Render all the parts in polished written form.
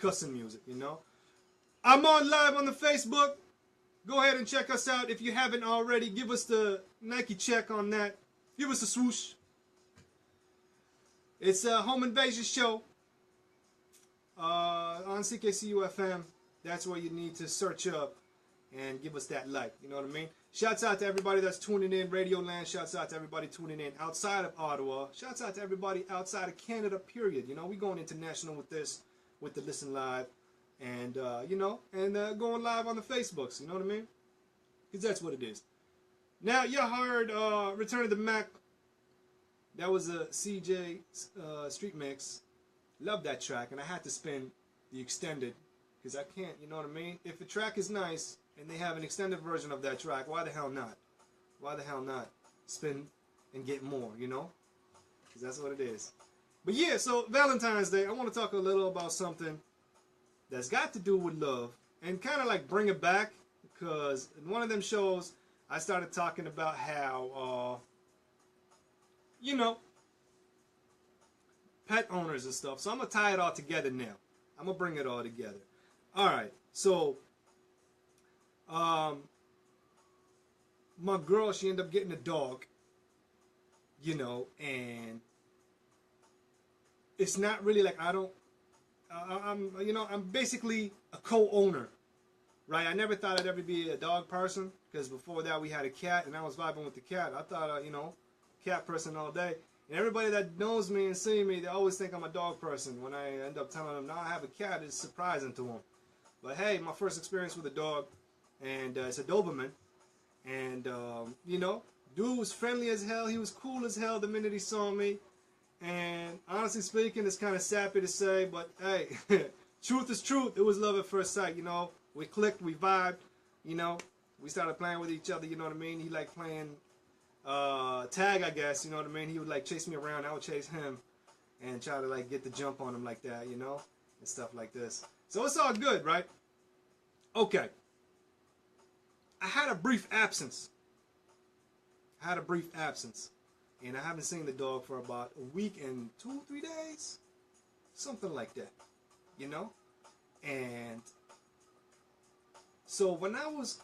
cussing music, you know. I'm on live on the Facebook. Go ahead and check us out if you haven't already. Give us the Nike check on that. Give us a swoosh. It's a home invasion show on CKCU FM. That's where you need to search up and give us that like. You know what I mean? Shouts out to everybody that's tuning in, Radio Land. Shouts out to everybody tuning in outside of Ottawa. Shouts out to everybody outside of Canada, period. You know, we going international with this, with the Listen Live. And, you know, and going live on the Facebooks. You know what I mean? Because that's what it is. Now, you heard Return of the Mac. That was a CJ Street Mix. Love that track. And I had to spin the extended. Because I can't, you know what I mean? If a track is nice and they have an extended version of that track, why the hell not? Why the hell not spin and get more, you know? Because that's what it is. But yeah, so Valentine's Day, I want to talk a little about something that's got to do with love. And kind of like bring it back. Because in one of them shows, I started talking about how, you know, pet owners and stuff. So I'm going to tie it all together now. I'm going to bring it all together. All right, so my girl, she ended up getting a dog, you know, and it's not really like I'm basically a co-owner, right? I never thought I'd ever be a dog person because before that we had a cat and I was vibing with the cat. I thought, you know, cat person all day. And everybody that knows me and see me, they always think I'm a dog person. When I end up telling them, no, I have a cat, it's surprising to them. But hey, my first experience with a dog, and it's a Doberman, and you know, dude was friendly as hell. He was cool as hell the minute he saw me, and honestly speaking, it's kind of sappy to say, but hey, truth is truth. It was love at first sight, you know. We clicked, we vibed, you know. We started playing with each other, you know what I mean. He liked playing tag, I guess, you know what I mean. He would like chase me around, I would chase him, and try to like get the jump on him like that, you know, and stuff like this. So it's all good, right? Okay. I had a brief absence. And I haven't seen the dog for about a week and 2-3 days. Something like that. You know? And so when I was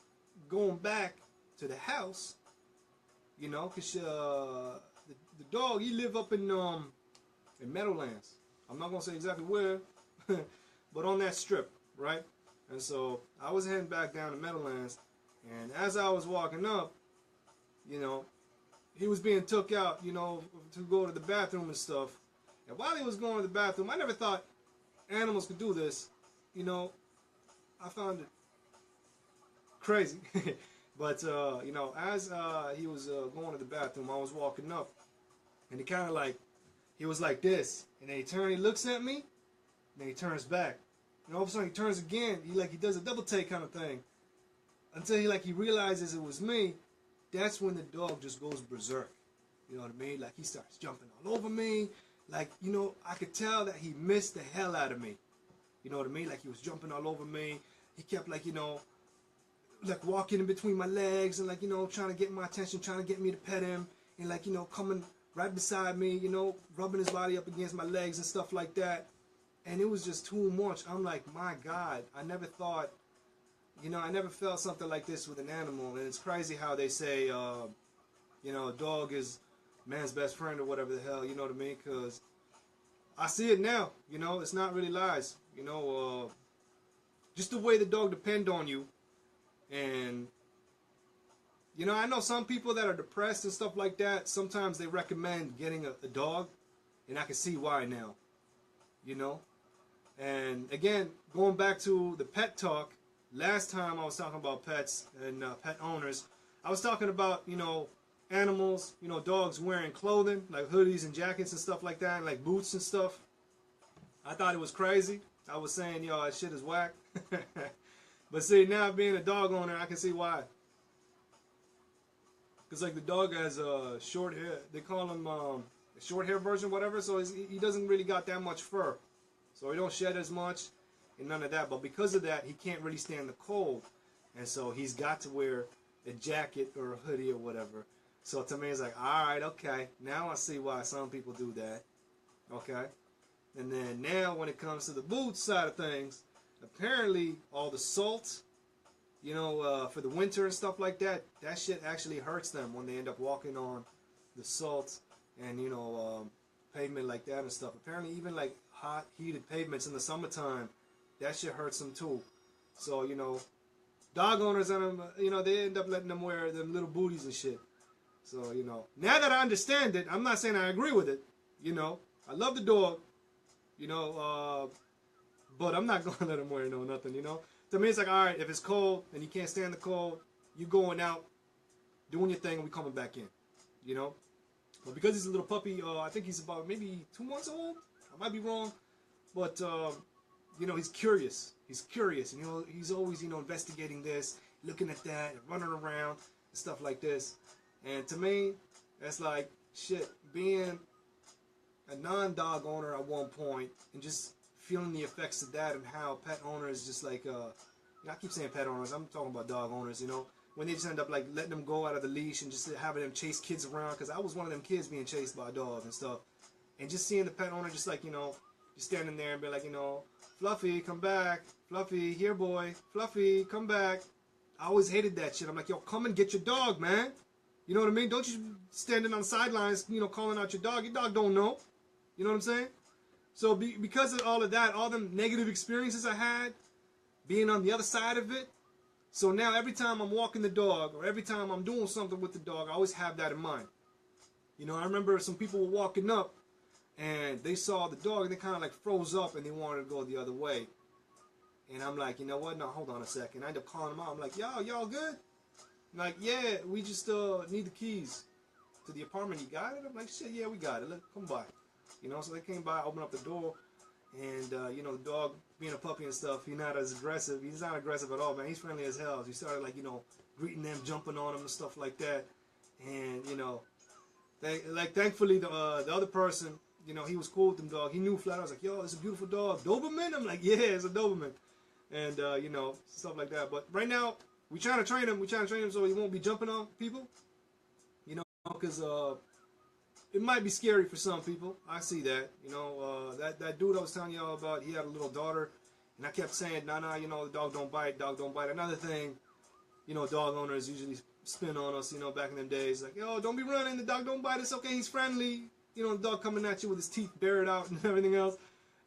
going back to the house, you know, because the dog, he live up in Meadowlands. I'm not going to say exactly where. But on that strip, right? And so I was heading back down to Meadowlands, and as I was walking up, you know, he was being took out, you know, to go to the bathroom and stuff. And while he was going to the bathroom, I never thought animals could do this. You know, I found it crazy. But, you know, as he was going to the bathroom, I was walking up, and he kind of like, he was like this, and then he turned, he looks at me, then he turns back. And all of a sudden he turns again. He does a double take kind of thing. Until he realizes it was me. That's when the dog just goes berserk. You know what I mean? Like he starts jumping all over me. Like, you know, I could tell that he missed the hell out of me. You know what I mean? Like he was jumping all over me. He kept like, you know, like walking in between my legs and like, you know, trying to get my attention, trying to get me to pet him. And like, you know, coming right beside me, you know, rubbing his body up against my legs and stuff like that. And it was just too much. I'm like, my God, I never thought, you know, I never felt something like this with an animal. And it's crazy how they say, you know, a dog is man's best friend or whatever the hell, you know what I mean? Because I see it now, you know, it's not really lies. You know, just the way the dog depend on you. And, you know, I know some people that are depressed and stuff like that, sometimes they recommend getting a dog. And I can see why now, you know. And again, going back to the pet talk, last time I was talking about pets and pet owners, I was talking about, you know, animals, you know, dogs wearing clothing, like hoodies and jackets and stuff like that, and like boots and stuff. I thought it was crazy. I was saying, yo, that shit is whack. But see, now being a dog owner, I can see why. Because like the dog has short hair. They call him short hair version, whatever. So he doesn't really got that much fur. So he don't shed as much and none of that. But because of that, he can't really stand the cold. And so he's got to wear a jacket or a hoodie or whatever. So to me, it's like, all right, okay. Now I see why some people do that. Okay. And then now when it comes to the boots side of things, apparently all the salt, you know, for the winter and stuff like that, that shit actually hurts them when they end up walking on the salt and, you know, pavement like that and stuff. Apparently even like hot, heated pavements in the summertime, that shit hurts them too. So, you know, dog owners, you know, they end up letting them wear them little booties and shit. So, you know, now that I understand it, I'm not saying I agree with it. You know, I love the dog, you know, but I'm not going to let him wear no nothing, you know. To me, it's like, all right, if it's cold and you can't stand the cold, you going out, doing your thing, and we coming back in, you know. But because he's a little puppy, I think he's about maybe 2 months old. I might be wrong, but, you know, he's curious. He's curious, and, you know, he's always, you know, investigating this, looking at that, and running around, and stuff like this. And to me, that's like, shit, being a non-dog owner at one point and just feeling the effects of that and how pet owners just like, you know, I keep saying pet owners, I'm talking about dog owners, you know, when they just end up like letting them go out of the leash and just having them chase kids around, because I was one of them kids being chased by a dog and stuff. And just seeing the pet owner just like, you know, just standing there and be like, you know, Fluffy, come back. Fluffy, here boy. Fluffy, come back. I always hated that shit. I'm like, yo, come and get your dog, man. You know what I mean? Don't you standing on the sidelines, you know, calling out your dog. Your dog don't know. You know what I'm saying? So because of all of that, all them negative experiences I had, being on the other side of it, so now every time I'm walking the dog or every time I'm doing something with the dog, I always have that in mind. You know, I remember some people were walking up and they saw the dog and they kind of like froze up and they wanted to go the other way. And I'm like, you know what? No, hold on a second. I end up calling them out. I'm like, y'all good? Like, yeah, we just need the keys to the apartment. You got it? I'm like, shit, yeah, we got it. Look, come by. You know, so they came by, opened up the door, and, you know, the dog, being a puppy and stuff, he's not as aggressive. He's not aggressive at all, man. He's friendly as hell. So he started, like, you know, greeting them, jumping on them and stuff like that. And, you know, thankfully, the other person, you know, he was cool with them dog. He knew flat. I was like, yo, it's a beautiful dog. Doberman? I'm like, yeah, it's a Doberman. And, you know, stuff like that. But right now, we trying to train him. We trying to train him so he won't be jumping on people. You know, because, it might be scary for some people. I see that. You know, that dude I was telling y'all about, he had a little daughter. And I kept saying, nah, you know, the dog don't bite, dog don't bite. Another thing, you know, dog owners usually spin on us, you know, back in them days. Like, yo, don't be running, the dog don't bite, it's okay, he's friendly. You know, the dog coming at you with his teeth bared out and everything else.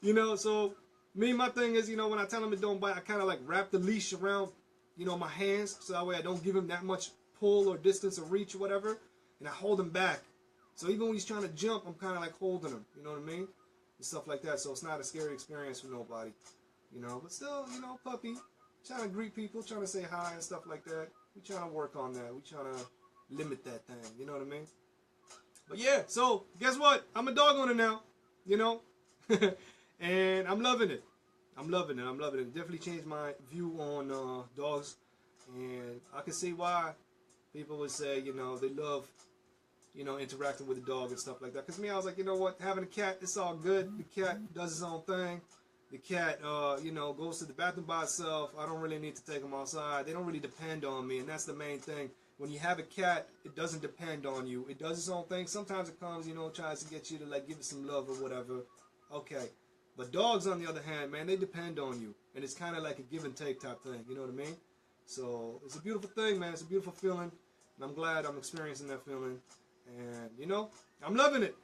You know, so my thing is, you know, when I tell him it don't bite, I kind of like wrap the leash around, you know, my hands. So that way I don't give him that much pull or distance or reach or whatever. And I hold him back. So even when he's trying to jump, I'm kind of like holding him, you know what I mean? And stuff like that. So it's not a scary experience for nobody, you know. But still, you know, puppy, trying to greet people, trying to say hi and stuff like that. We trying to work on that. We trying to limit that thing, you know what I mean? But yeah, so guess what? I'm a dog owner now, you know? And I'm loving it. I'm loving it. I'm loving it. It definitely changed my view on dogs. And I can see why people would say, you know, they love, you know, interacting with the dog and stuff like that. Because me, I was like, you know what, having a cat, it's all good. The cat does its own thing. The cat, you know, goes to the bathroom by itself. I don't really need to take them outside. They don't really depend on me, and that's the main thing. When you have a cat, it doesn't depend on you. It does its own thing. Sometimes it comes, you know, tries to get you to, like, give it some love or whatever. Okay. But dogs, on the other hand, man, they depend on you. And it's kind of like a give and take type thing, you know what I mean? So it's a beautiful thing, man. It's a beautiful feeling. And I'm glad I'm experiencing that feeling. And, you know, I'm loving it.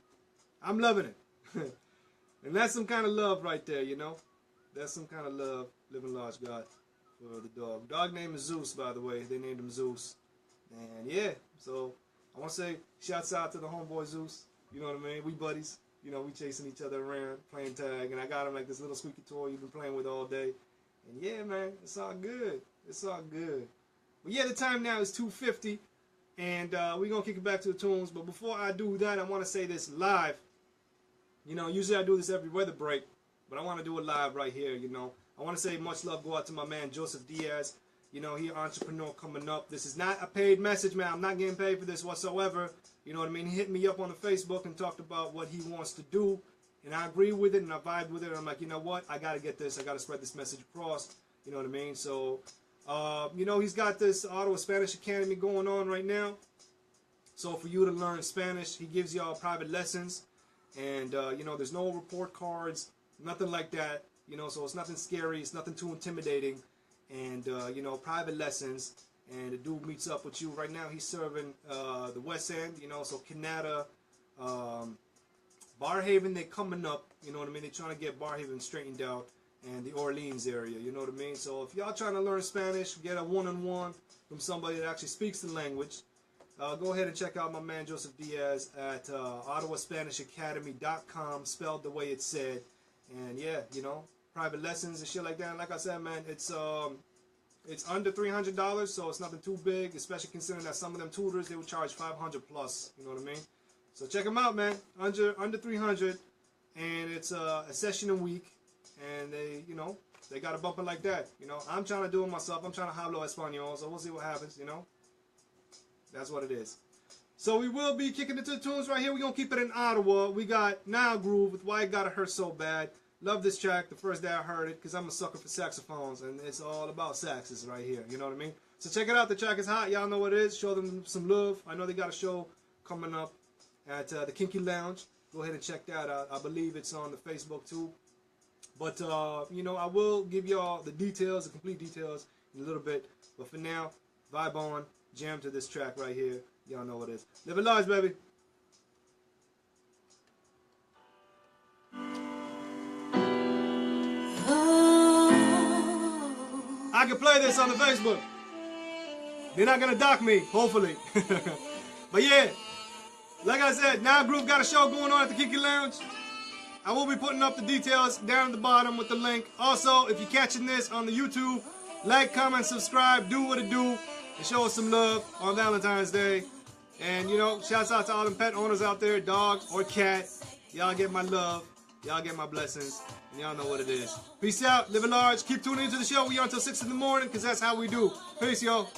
I'm loving it. And that's some kind of love right there, you know. That's some kind of love Livin Large got for the dog. Dog name is Zeus, by the way. They named him Zeus. And, yeah, so I want to say shouts out to the homeboy Zeus. You know what I mean? We buddies. You know, we chasing each other around, playing tag. And I got him like this little squeaky toy you've been playing with all day. And, yeah, man, it's all good. It's all good. But, yeah, the time now is 2:50. And we're going to kick it back to the tunes. But before I do that, I want to say this live. You know, usually I do this every weather break. But I want to do it live right here, you know. I want to say much love go out to my man, Joseph Diaz. You know, he an entrepreneur coming up. This is not a paid message, man. I'm not getting paid for this whatsoever. You know what I mean? He hit me up on the Facebook and talked about what he wants to do. And I agree with it and I vibe with it. And I'm like, you know what? I got to get this. I got to spread this message across. You know what I mean? So, you know, he's got this Ottawa Spanish Academy going on right now. So for you to learn Spanish, he gives y'all private lessons. And, you know, there's no report cards, nothing like that. You know, so it's nothing scary. It's nothing too intimidating. And, you know, private lessons. And the dude meets up with you. Right now, he's serving the West End, you know, so Canada, Barhaven, they're coming up, you know what I mean? They're trying to get Barhaven straightened out, and the Orleans area, you know what I mean? So if y'all trying to learn Spanish, get a one-on-one from somebody that actually speaks the language, go ahead and check out my man Joseph Diaz at OttawaSpanishAcademy.com, spelled the way it's said. And yeah, you know, private lessons and shit like that. And like I said, man, it's under $300, so it's nothing too big, especially considering that some of them tutors, they would charge $500 plus, you know what I mean? So check them out, man. Under $300, and it's a session a week, and they, you know, they got a bumping like that. You know, I'm trying to do it myself. I'm trying to hablo español, so we'll see what happens. You know, that's what it is. So we will be kicking it to the tunes right here. We're gonna keep it in Ottawa. We got Nile Groove with Why It Gotta Hurt So Bad. Love this track the first day I heard it, because I'm a sucker for saxophones, and it's all about saxes right here. You know what I mean? So check it out. The track is hot. Y'all know what it is. Show them some love. I know they got a show coming up at the Kinki Lounge. Go ahead and check that out. I believe it's on the Facebook too. But, you know, I will give y'all the details, the complete details in a little bit. But for now, vibe on, jam to this track right here. Y'all know what it is. Livin' large, baby. I can play this on the Facebook. They're not going to dock me, hopefully. But yeah, like I said, Nile Groove got a show going on at the Kinki Lounge. I will be putting up the details down at the bottom with the link. Also, if you're catching this on the YouTube, like, comment, subscribe, do what it do, and show us some love on Valentine's Day. And, you know, shouts out to all them pet owners out there, dog or cat. Y'all get my love. Y'all get my blessings. And y'all know what it is. Peace out. Live large. Keep tuning into the show. We are until 6 in the morning, because that's how we do. Peace, y'all.